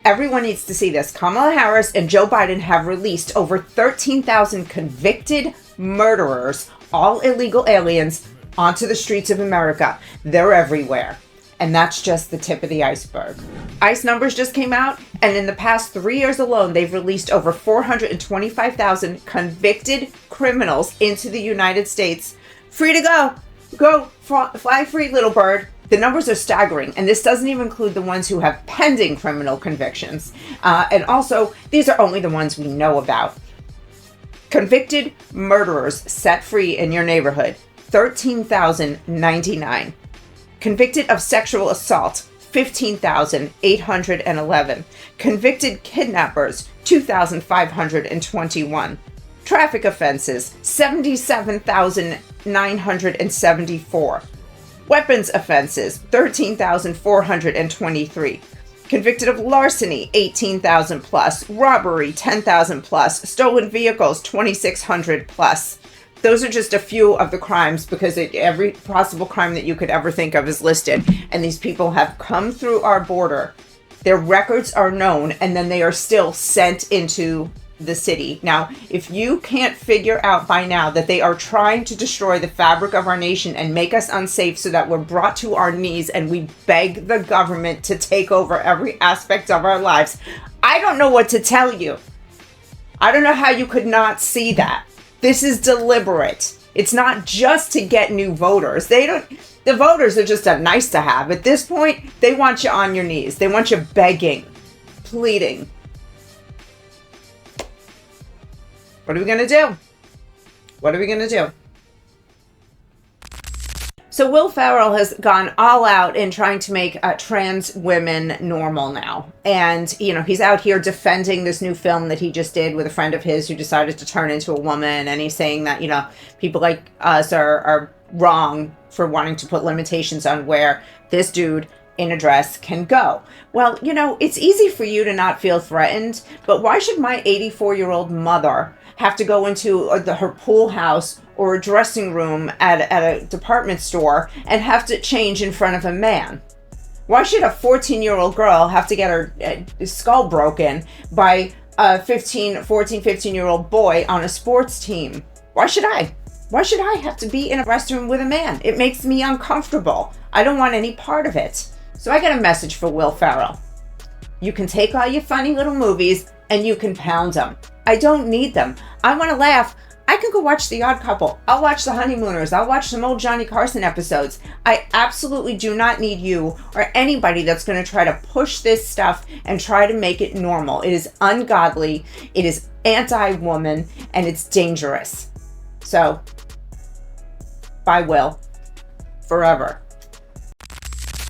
Everyone needs to see this. Kamala Harris and Joe Biden have released over 13,000 convicted murderers, all illegal aliens, onto the streets of America. They're everywhere. And that's just the tip of the iceberg. ICE numbers just came out, and in the past 3 years alone, they've released over 425,000 convicted criminals into the United States. Free to go. Go, fly free, little bird. The numbers are staggering, and this doesn't even include the ones who have pending criminal convictions. And also, these are only the ones we know about. Convicted murderers set free in your neighborhood, 13,099. Convicted of sexual assault, 15,811. Convicted kidnappers, 2,521. Traffic offenses, 77,974. Weapons offenses, 13,423. Convicted of larceny, 18,000 plus. Robbery, 10,000 plus. Stolen vehicles, 2,600 plus. Those are just a few of the crimes, because every possible crime that you could ever think of is listed. And these people have come through our border. Their records are known, and then they are still sent into the city. Now, if you can't figure out by now that they are trying to destroy the fabric of our nation and make us unsafe so that we're brought to our knees and we beg the government to take over every aspect of our lives, I don't know what to tell you. I don't know how you could not see that. This is deliberate. It's not just to get new voters. The voters are just a nice to have. At this point, they want you on your knees. They want you begging, pleading. What are we going to do? What are we going to do? So Will Ferrell has gone all out in trying to make trans women normal now. And, he's out here defending this new film that he just did with a friend of his who decided to turn into a woman. And he's saying that, people like us are wrong for wanting to put limitations on where this dude in a dress can go. Well, it's easy for you to not feel threatened, but why should my 84-year-old mother have to go into her pool house or a dressing room at a department store and have to change in front of a man? Why should a 14-year-old girl have to get her skull broken by a 15-year-old boy on a sports team? Why should I? Why should I have to be in a restroom with a man? It makes me uncomfortable. I don't want any part of it. So I got a message for Will Ferrell. You can take all your funny little movies and you can pound them. I don't need them. I want to laugh. I can go watch The Odd Couple. I'll watch The Honeymooners. I'll watch some old Johnny Carson episodes. I absolutely do not need you or anybody that's going to try to push this stuff and try to make it normal. It is ungodly. It is anti-woman, and it's dangerous. So, bye, Will. Forever.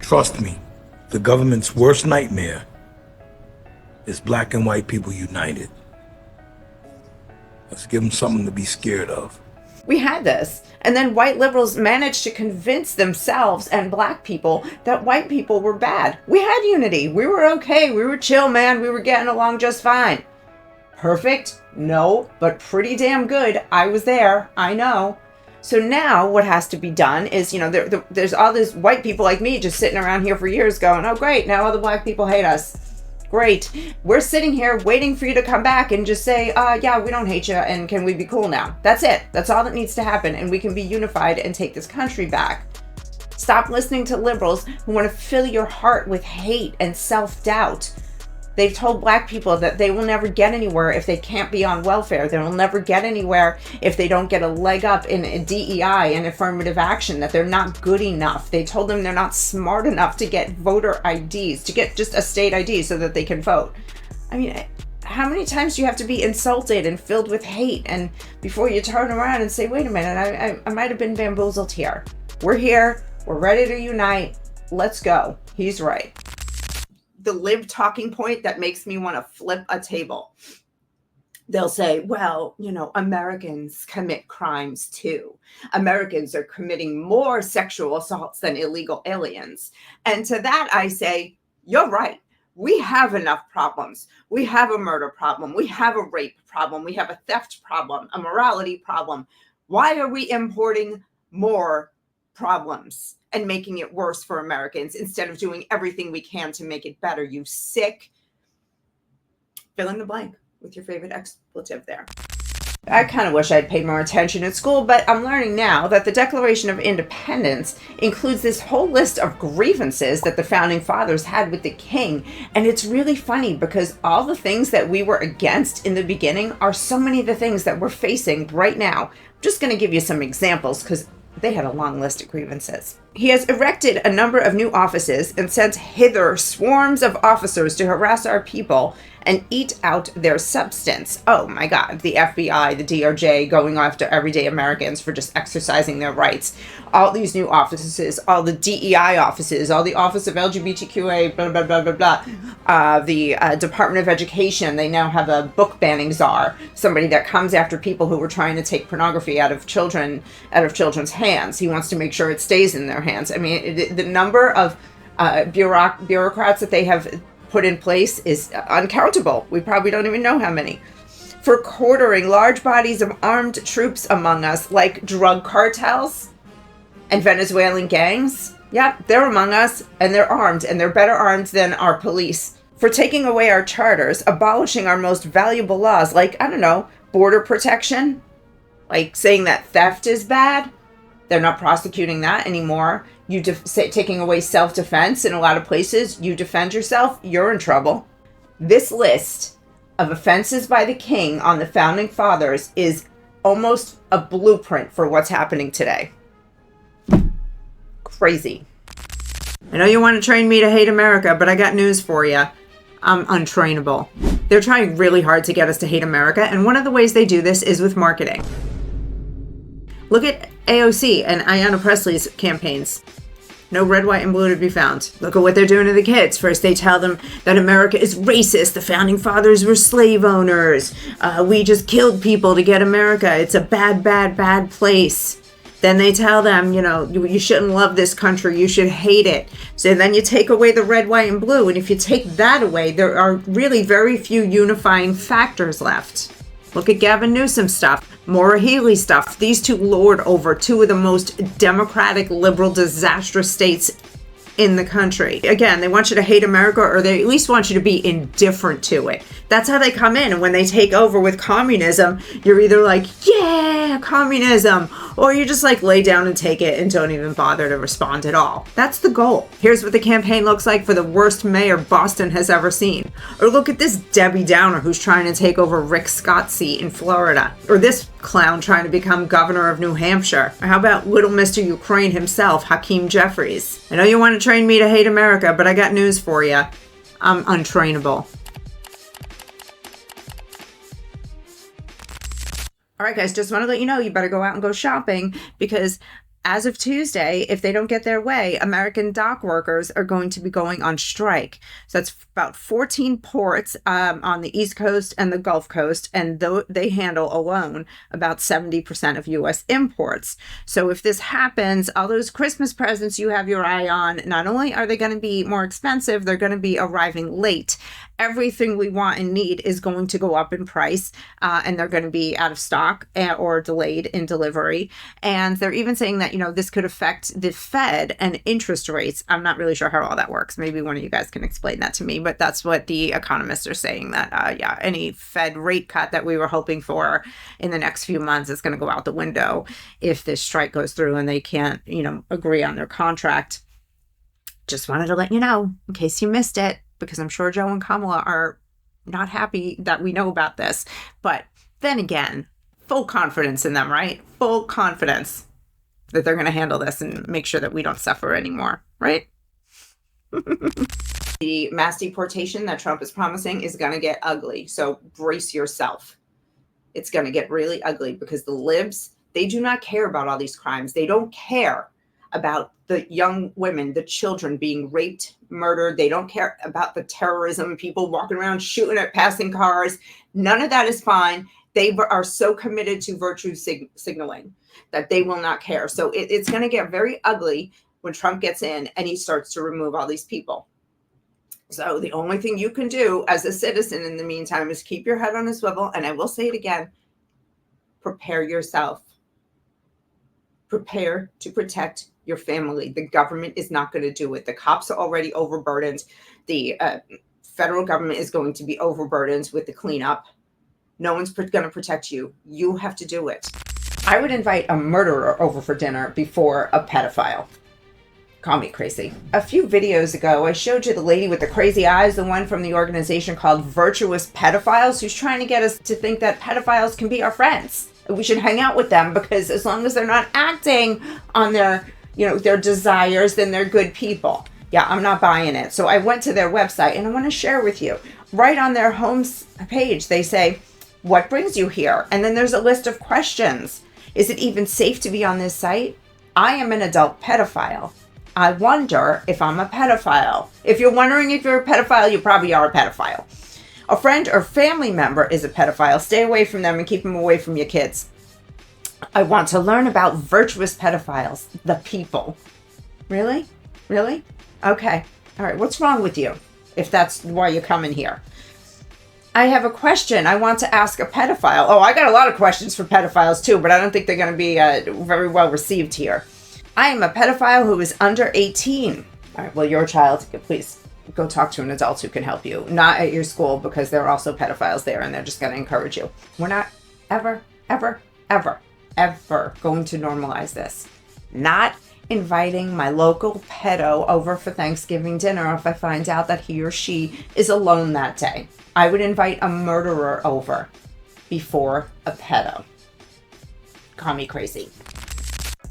Trust me, the government's worst nightmare is black and white people united. Let's give them something to be scared of. We had this, and then white liberals managed to convince themselves and black people that white people were bad. We had unity. We were okay. We were chill, man. We were getting along just fine. Perfect? No, but pretty damn good. I was there. I know. So now what has to be done is, there's all these white people like me just sitting around here for years going, oh, great, now all the black people hate us. Great. We're sitting here waiting for you to come back and just say, yeah, we don't hate you, and can we be cool now? That's it. That's all that needs to happen, and we can be unified and take this country back. Stop listening to liberals who want to fill your heart with hate and self-doubt. They've told black people that they will never get anywhere if they can't be on welfare. They will never get anywhere if they don't get a leg up in DEI and affirmative action, that they're not good enough. They told them they're not smart enough to get voter IDs, to get just a state ID so that they can vote. I mean, how many times do you have to be insulted and filled with hate and before you turn around and say, wait a minute, I might have been bamboozled here. We're here. We're ready to unite. Let's go. He's right. The lib talking point that makes me want to flip a table. They'll say, well, Americans commit crimes too. Americans are committing more sexual assaults than illegal aliens. And to that, I say, you're right. We have enough problems. We have a murder problem. We have a rape problem. We have a theft problem, a morality problem. Why are we importing more problems and making it worse for Americans instead of doing everything we can to make it better? You sick, Fill in the blank with your favorite expletive there. I kind of wish I'd paid more attention at school, but I'm learning now that the Declaration of Independence includes this whole list of grievances that the Founding Fathers had with the king. And it's really funny because all the things that we were against in the beginning are so many of the things that we're facing right now. I'm just going to give you some examples because they had a long list of grievances. He has erected a number of new offices and sent hither swarms of officers to harass our people and eat out their substance. Oh my God, the FBI, the DOJ going after everyday Americans for just exercising their rights. All these new offices, all the DEI offices, all the Office of LGBTQA, blah, blah, blah, blah, blah. The Department of Education, they now have a book banning czar, somebody that comes after people who were trying to take pornography out of children's hands. He wants to make sure it stays in their hands. I mean, the number of bureaucrats that they have put in place is uncountable. We probably don't even know how many. For quartering large bodies of armed troops among us, like drug cartels and Venezuelan gangs. Yeah, they're among us, and they're armed, and they're better armed than our police. For taking away our charters, abolishing our most valuable laws, like, I don't know, border protection, like saying that theft is bad. They're not prosecuting that anymore. Taking away self-defense in a lot of places. You defend yourself, you're in trouble. This list of offenses by the king on the Founding Fathers is almost a blueprint for what's happening today. Crazy. I know you want to train me to hate America, but I got news for you. I'm untrainable. They're trying really hard to get us to hate America, and one of the ways they do this is with marketing. Look at AOC and Ayanna Pressley's campaigns. No red, white, and blue to be found. Look at what they're doing to the kids. First, they tell them that America is racist. The Founding Fathers were slave owners. We just killed people to get America. It's a bad, bad, bad place. Then they tell them, you shouldn't love this country. You should hate it. So then you take away the red, white, and blue. And if you take that away, there are really very few unifying factors left. Look at Gavin Newsom stuff, Maura Healey stuff. These two lord over two of the most democratic, liberal, disastrous states in the country. Again, they want you to hate America, or they at least want you to be indifferent to it. That's how they come in. And when they take over with communism, you're either like, yeah, communism, or you just like lay down and take it and don't even bother to respond at all. That's the goal. Here's what the campaign looks like for the worst mayor Boston has ever seen. Or look at this Debbie Downer who's trying to take over Rick Scott's seat in Florida. Or this clown trying to become governor of New Hampshire. Or how about little Mr. Ukraine himself, Hakeem Jeffries? I know you want to train me to hate America, but I got news for you. I'm untrainable. All right, guys, just want to let you know you better go out and go shopping because as of Tuesday, if they don't get their way, American dock workers are going to be going on strike. So that's about 14 ports on the East Coast and the Gulf Coast, and they handle alone about 70% of U.S. imports. So if this happens, all those Christmas presents you have your eye on, not only are they going to be more expensive, they're going to be arriving late. Everything we want and need is going to go up in price, and they're going to be out of stock or delayed in delivery. And they're even saying that, this could affect the Fed and interest rates. I'm not really sure how all that works. Maybe one of you guys can explain that to me, but that's what the economists are saying, that, any Fed rate cut that we were hoping for in the next few months is going to go out the window if this strike goes through and they can't, agree on their contract. Just wanted to let you know in case you missed it, because I'm sure Joe and Kamala are not happy that we know about this. But then again, full confidence in them, right? Full confidence that they're going to handle this and make sure that we don't suffer anymore, right? The mass deportation that Trump is promising is going to get ugly. So brace yourself. It's going to get really ugly because the libs, they do not care about all these crimes. They don't care about the young women, the children being raped, murdered. They don't care about the terrorism, people walking around shooting at passing cars. None of that is fine. They are so committed to virtue signaling that they will not care. So it's going to get very ugly when Trump gets in and he starts to remove all these people. So the only thing you can do as a citizen in the meantime is keep your head on a swivel. And I will say it again, prepare yourself. Prepare to protect your family. The government is not going to do it. The cops are already overburdened. The federal government is going to be overburdened with the cleanup. No one's going to protect you. You have to do it. I would invite a murderer over for dinner before a pedophile. Call me crazy. A few videos ago, I showed you the lady with the crazy eyes, the one from the organization called Virtuous Pedophiles, who's trying to get us to think that pedophiles can be our friends. We should hang out with them because as long as they're not acting on their, their desires, then they're good people. Yeah, I'm not buying it. So I went to their website and I want to share with you. Right on their home page, they say, what brings you here? And then there's a list of questions. Is it even safe to be on this site? I am an adult pedophile. I wonder if I'm a pedophile. If you're wondering if you're a pedophile, you probably are a pedophile. A friend or family member is a pedophile. Stay away from them and keep them away from your kids. I want to learn about virtuous pedophiles, the people. Really? Really? Okay. All right. What's wrong with you if that's why you're coming here? I have a question I want to ask a pedophile. Oh, I got a lot of questions for pedophiles too, but I don't think they're going to be very well received here. I am a pedophile who is under 18. All right, well, your child, please go talk to an adult who can help you. Not at your school because there are also pedophiles there and they're just going to encourage you. We're not ever going to normalize this. Not inviting my local pedo over for Thanksgiving dinner if I find out that he or she is alone that day. I would invite a murderer over before a pedo. Call me crazy.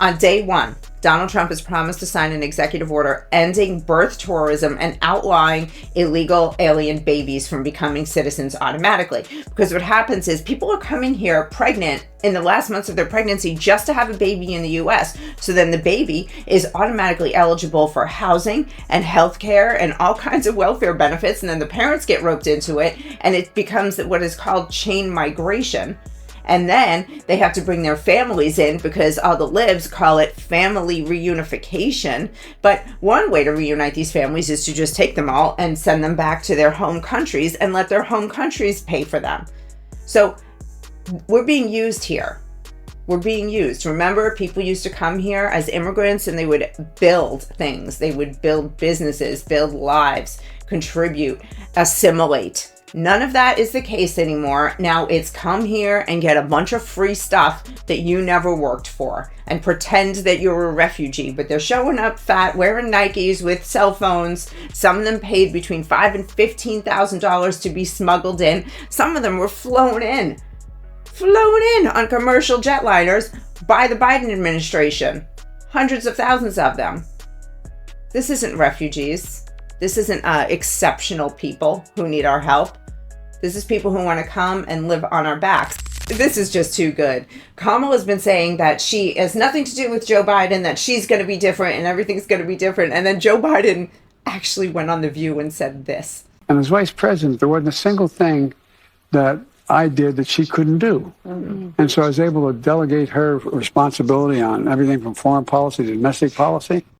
On day one, Donald Trump has promised to sign an executive order ending birth tourism and outlawing illegal alien babies from becoming citizens automatically. Because what happens is people are coming here pregnant in the last months of their pregnancy just to have a baby in the US. So then the baby is automatically eligible for housing and healthcare and all kinds of welfare benefits. And then the parents get roped into it and it becomes what is called chain migration. And then they have to bring their families in because all the libs call it family reunification. But one way to reunite these families is to just take them all and send them back to their home countries and let their home countries pay for them. So we're being used here. We're being used. Remember, people used to come here as immigrants and they would build things. They would build businesses, build lives, contribute, assimilate. None of that is the case anymore. Now it's come here and get a bunch of free stuff that you never worked for and pretend that you're a refugee, but they're showing up fat, wearing Nikes with cell phones. Some of them paid between $5,000 and $15,000 to be smuggled in. Some of them were flown in on commercial jetliners by the Biden administration. Hundreds of thousands of them. This isn't refugees. This isn't exceptional people who need our help. This is people who want to come and live on our backs. This is just too good. Kamala has been saying that she has nothing to do with Joe Biden, that she's going to be different and everything's going to be different. And then Joe Biden actually went on The View and said this. And as vice president, there wasn't a single thing that I did that she couldn't do. Mm-hmm. And so I was able to delegate her responsibility on everything from foreign policy to domestic policy.